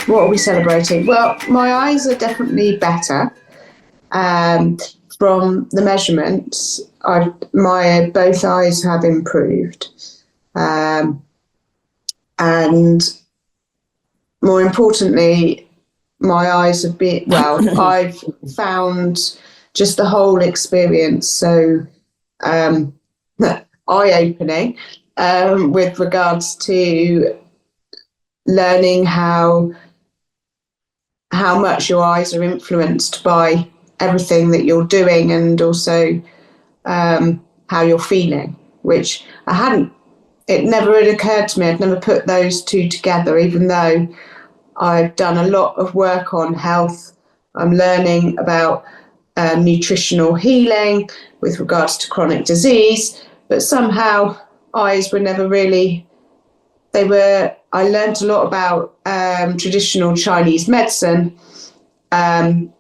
What are we celebrating? Well, my eyes are definitely better. From the measurements, my both eyes have improved. And more importantly, my eyes have been, well, I've found just the whole experience so eye-opening with regards to learning how much your eyes are influenced by everything that you're doing, and also how you're feeling, which it never had occurred to me. I'd never put those two together, even though I've done a lot of work on health. I'm learning about nutritional healing with regards to chronic disease, but somehow eyes were never really, I learned a lot about traditional Chinese medicine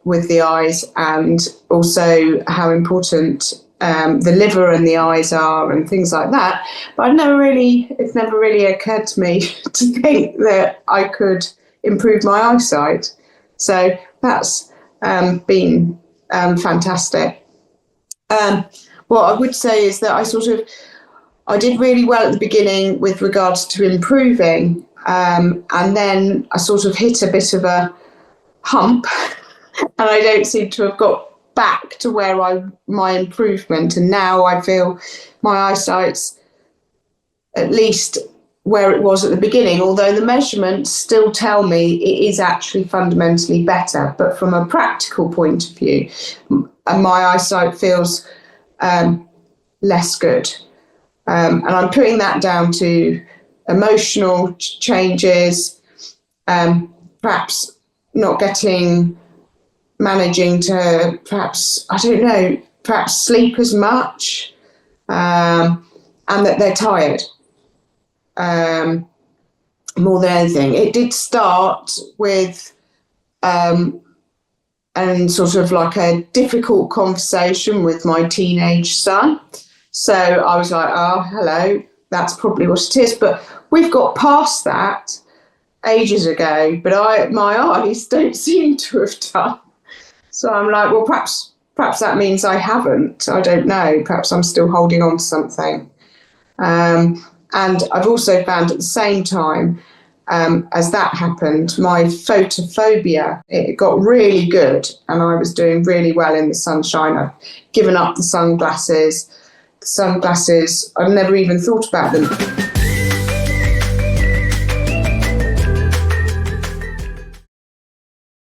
with the eyes, and also how important the liver and the eyes are and things like that. But it's never really occurred to me to think that I could improve my eyesight. So that's been fantastic. What I would say is that I did really well at the beginning with regards to improving, and then I sort of hit a bit of a hump, and I don't seem to have got back to where my improvement, and now I feel my eyesight's at least where it was at the beginning, although the measurements still tell me it is actually fundamentally better. But from a practical point of view, my eyesight feels less good. And I'm putting that down to emotional changes, perhaps not managing to perhaps sleep as much, and that they're tired more than anything. It did start with and sort of like a difficult conversation with my teenage son. So I was like, oh, hello, that's probably what it is. But we've got past that ages ago, but my eyes don't seem to have done. So I'm like, well, perhaps that means I haven't. I don't know. Perhaps I'm still holding on to something. And I've also found at the same time, as that happened, my photophobia, it got really good, and I was doing really well in the sunshine. I've given up the sunglasses. I've never even thought about them.